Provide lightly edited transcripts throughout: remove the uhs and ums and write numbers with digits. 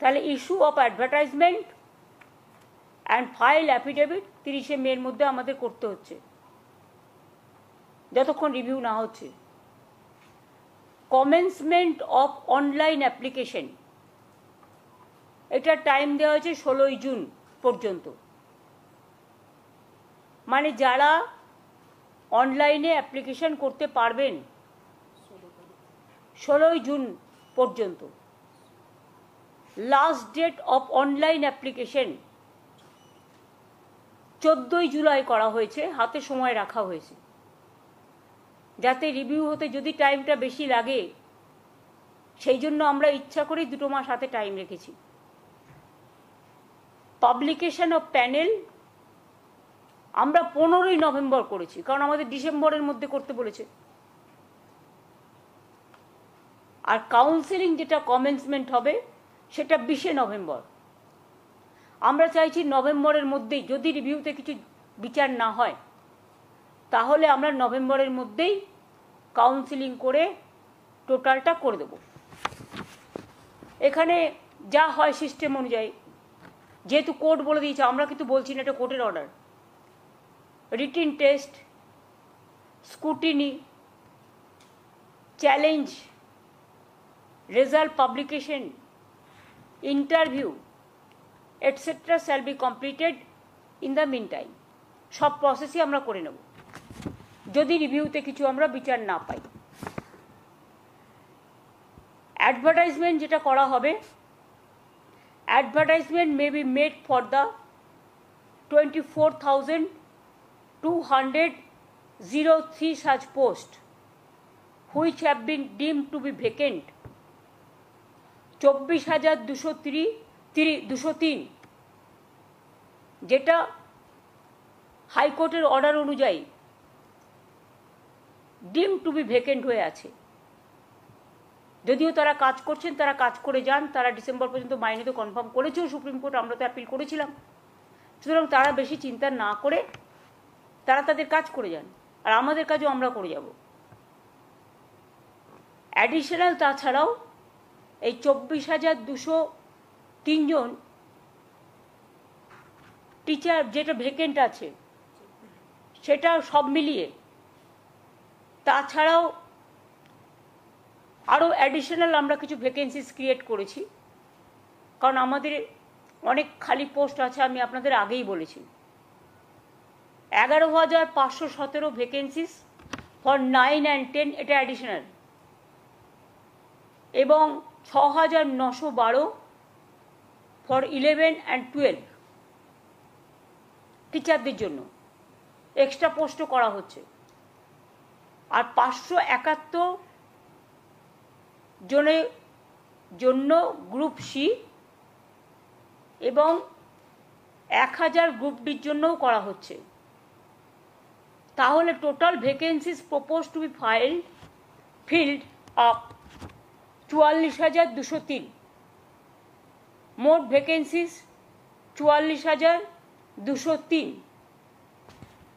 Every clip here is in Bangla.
তাহলে issue of advertisement and file affidavit 30শে মের মধ্যে আমাদের করতে হচ্ছে, যতক্ষণ রিভিউ না হচ্ছে। কমেন্সমেন্ট অফ অনলাইন অ্যাপ্লিকেশন, এটা টাইম দেওয়া হয়েছে 16ই জুন পর্যন্ত। মানে যারা অনলাইনে অ্যাপ্লিকেশন করতে পারবেন 16ই জুন পর্যন্ত। Last date of online application 14ই জুলাই করা হয়েছে, হাতে সময় রাখা হয়েছে, যাতে রিভিউ হতে যদি টাইমটা বেশি লাগে সেই জন্য আমরা ইচ্ছা করেই 2 মাস হাতে টাইম রেখেছি। পাবলিকেশন অফ প্যানেল আমরা 15ই নভেম্বর করেছি, কারণ আমাদের ডিসেম্বরের মধ্যে করতে বলেছে। আর কাউন্সেলিং যেটা কমেন্সমেন্ট হবে সেটা 20শে নভেম্বর। আমরা চাইছি নভেম্বরের মধ্যেই, যদি রিভিউতে কিছু বিচার না হয় তাহলে আমরা নভেম্বরের মধ্যেই কাউন্সেলিং করে টোটালটা করে দেব। এখানে যা হয় সিস্টেম অনুযায়ী, যেহেতু কোর্ট বলে দিয়েছে, আমরা কিন্তু বলছি না এটা কোর্টের order. Written test, scrutiny, challenge, result publication, interview etcetera shall be completed in the meantime. সব প্রসেসই আমরা করে নেব যদি রিভিউতে কিছু আমরা বিচার না পাই। অ্যাডভার্টাইজমেন্ট যেটা করা হবে, advertisement may be made for the 24,203 such posts which have been deemed to be vacant। 24,203 যেটা হাইকোর্টের অর্ডার অনুযায়ী ডিম টু বি ভ্যাকেন্ট হয়ে আছে। যদিও তারা কাজ করছেন, তারা কাজ করে যান, তারা ডিসেম্বর পর্যন্ত মাইনে তো কনফার্ম করেছেও সুপ্রিম কোর্ট, আমরা তো অ্যাপিল করেছিলাম। সুতরাং তারা বেশি চিন্তা না করে তারা তাদের কাজ করে যান, আর আমাদের কাজও আমরা করে যাব। অ্যাডিশনাল তাছাড়াও এই 24,203 জন টিচার যেটা ভ্যাকেন্ট আছে সেটা সব মিলিয়ে তাছাড়াও আরও অ্যাডিশনাল আমরা কিছু ভ্যাকেন্সিস ক্রিয়েট করেছি, কারণ আমাদের অনেক খালি পোস্ট আছে। আমি আপনাদের আগেই বলেছি 11,517 ভ্যাকেন্সিস ফর 9 and 10, এটা অ্যাডিশনাল, এবং 6,912 ফর 11 and 12 টিচারদের জন্য এক্সট্রা পোস্টও করা হচ্ছে। আর 571 জনের জন্য গ্রুপ সি এবং 1000 গ্রুপ ডির জন্যও করা হচ্ছে। তাহলে total vacancies propose to B filled up 44,203। মোট ভ্যাকেন্সিস 44,203।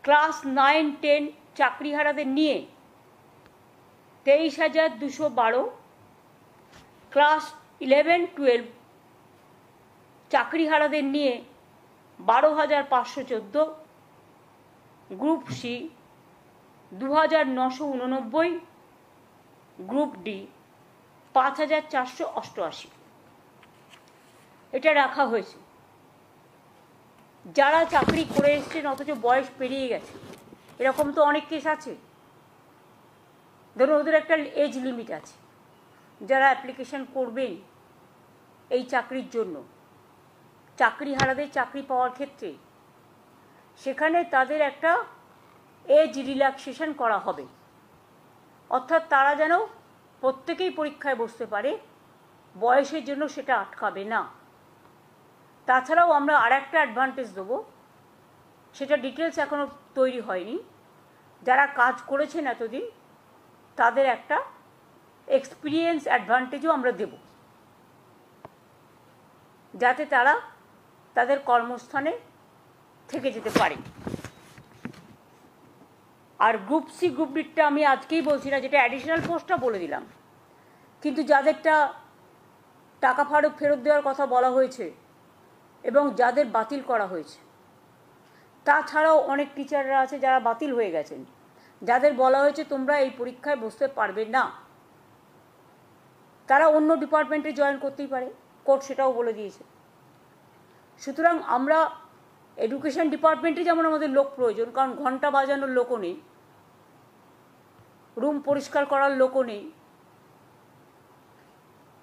ক্লাস 9-10 চাকরিহারাদের নিয়ে 23,212, ক্লাস 11-12 চাকরিহারাদের নিয়ে 12,514, গ্রুপ সি 2,989, গ্রুপ ডি 5,488। এটা রাখা হয়েছে। যারা চাকরি করে এসছেন অথচ বয়স পেরিয়ে গেছে, এরকম তো অনেক কেস আছে। ধরুন ওদের একটা এজ লিমিট আছে, যারা অ্যাপ্লিকেশন করবেন এই চাকরির জন্য, চাকরিহারাদের চাকরি পাওয়ার ক্ষেত্রে, সেখানে তাদের একটা এজ রিল্যাক্সেশন করা হবে, অর্থাৎ তারা যেন প্রত্যেকেই পরীক্ষায় বসতে পারে, বয়সের জন্য সেটা আটকাবে না। তাছাড়াও আমরা আর একটা অ্যাডভান্টেজ দেবো, সেটা ডিটেলস এখনও তৈরি হয়নি। যারা কাজ করেছেন এতদিন তাদের একটা এক্সপিরিয়েন্স অ্যাডভান্টেজও আমরা দেব, যাতে তারা তাদের কর্মস্থানে থেকে যেতে পারে। আর গ্রুপ সি গ্রুপ ডিটা আমি আজকেই বলছি না, যেটা অ্যাডিশনাল পোস্টটা বলে দিলাম, কিন্তু যাদেরটা টাকা ফেরত দেওয়ার কথা বলা হয়েছে এবং যাদের বাতিল করা হয়েছে। তাছাড়াও অনেক টিচাররা আছে যারা বাতিল হয়ে গেছেন, যাদের বলা হয়েছে তোমরা এই পরীক্ষায় বসতে পারবে না, তারা অন্য ডিপার্টমেন্টে জয়েন করতেই পারে, কোর্ট সেটাও বলে দিয়েছে। সুতরাং আমরা এডুকেশন ডিপার্টমেন্টে যেমন আমাদের লোক প্রয়োজন, কারণ ঘন্টা বাজানোর লোকও নেই, রুম পরিষ্কার করার লোকও নেই,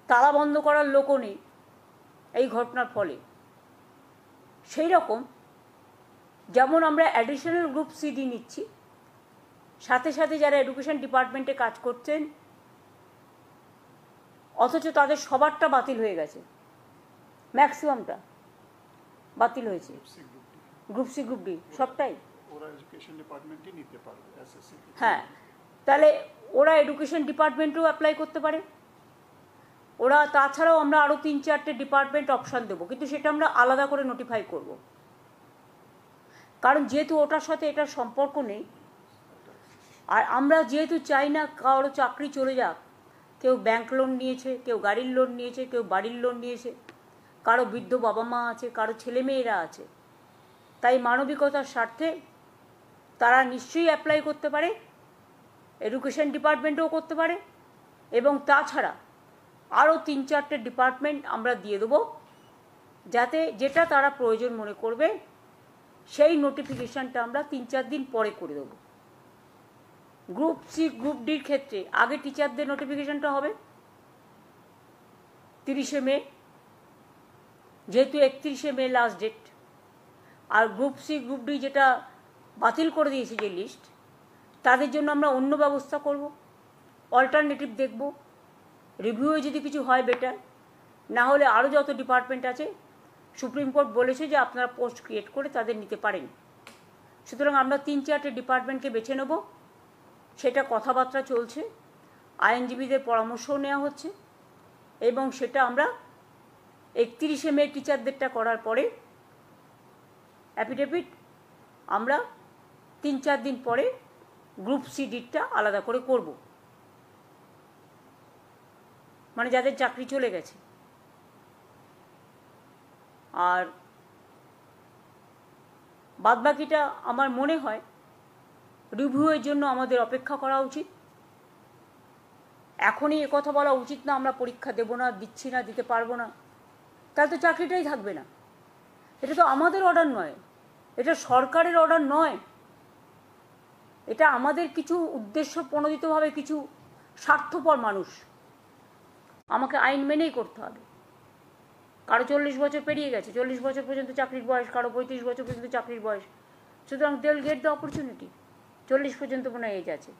তালা বন্ধ করার লোকও নেই এই ঘটনার ফলে। সেই রকম যেমন আমরা অ্যাডিশনাল গ্রুপ সিডি নিচ্ছি, সাথে সাথে যারা এডুকেশন ডিপার্টমেন্টে কাজ করছেন অথচ তাদের সবারটা বাতিল হয়ে গেছে, ম্যাক্সিমামটা বাতিল হয়েছে, গ্রুপ সি গ্রুপ ডি সবটাই। হ্যাঁ, তাহলে ওরা এডুকেশন ডিপার্টমেন্টেও অ্যাপ্লাই করতে পারে। ওরা তাছাড়াও আমরা আরও 3-4টে ডিপার্টমেন্ট অপশান দেবো, কিন্তু সেটা আমরা আলাদা করে নোটিফাই করব, কারণ যেহেতু ওটার সাথে এটার সম্পর্ক নেই। আর আমরা যেহেতু চাই না কারো চাকরি চলে যাক, কেউ ব্যাংক লোন নিয়েছে, কেউ গাড়ির লোন নিয়েছে, কেউ বাড়ির লোন নিয়েছে, কারো বৃদ্ধ বাবা মা আছে, কারো ছেলেমেয়েরা আছে, তাই মানবিকতার স্বার্থে তারা নিশ্চয়ই অ্যাপ্লাই করতে পারে, এডুকেশন ডিপার্টমেন্টেও করতে পারে, এবং তাছাড়া আরও 3-4টে ডিপার্টমেন্ট আমরা দিয়ে দেবো, যাতে যেটা তারা প্রয়োজন মনে করবে সেই নোটিফিকেশানটা আমরা 3-4 দিন পরে করে দেবো। গ্রুপ সি গ্রুপ ডির ক্ষেত্রে আগে টিচারদের নোটিফিকেশানটা হবে 30শে মে, যেহেতু 31শে মে লাস্ট ডেট। আর গ্রুপ সি গ্রুপ ডি যেটা বাতিল করে দিয়েছে যে লিস্ট, তাদের জন্য আমরা অন্য ব্যবস্থা করব, অল্টারনেটিভ দেখব, রিভিউয়ে যদি কিছু হয় বেটার, না হলে আরও যত ডিপার্টমেন্ট আছে সুপ্রিম কোর্ট বলেছে যে আপনারা পোস্ট ক্রিয়েট করে তাদের নিতে পারেন। সুতরাং আমরা 3-4টে ডিপার্টমেন্টকে বেছে নেব, সেটা কথাবার্তা চলছে, আইনজীবীদের পরামর্শও নেওয়া হচ্ছে, এবং সেটা আমরা 31শে মে টিচারদেরটা করার পরে অ্যাফিডেভিট আমরা 3-4 দিন পরে গ্রুপ সি ডিটা আলাদা করে করব, মানে যাদের চাকরি চলে গেছে। আর বাদবাকিটা আমার মনে হয় রিভিউয়ের জন্য আমাদের অপেক্ষা করা উচিত। এখনই একথা বলা উচিত না আমরা পরীক্ষা দেব না, দিচ্ছি না, দিতে পারবো না, তাহলে তো চাকরিটাই থাকবে না। এটা তো আমাদের অর্ডার নয়, এটা সরকারের অর্ডার নয়, এটা আমাদের কিছু উদ্দেশ্য প্রণোদিতভাবে কিছু স্বার্থপর মানুষ, আমাকে আইন মেনেই করতে হবে। কারো 40 বছর পেরিয়ে গেছে, 40 বছর পর্যন্ত চাকরির বয়স, কারো 35 বছর পর্যন্ত চাকরির বয়স, সুতরাং they will get the opportunity. 40 পর্যন্ত কোনো এজ আছে।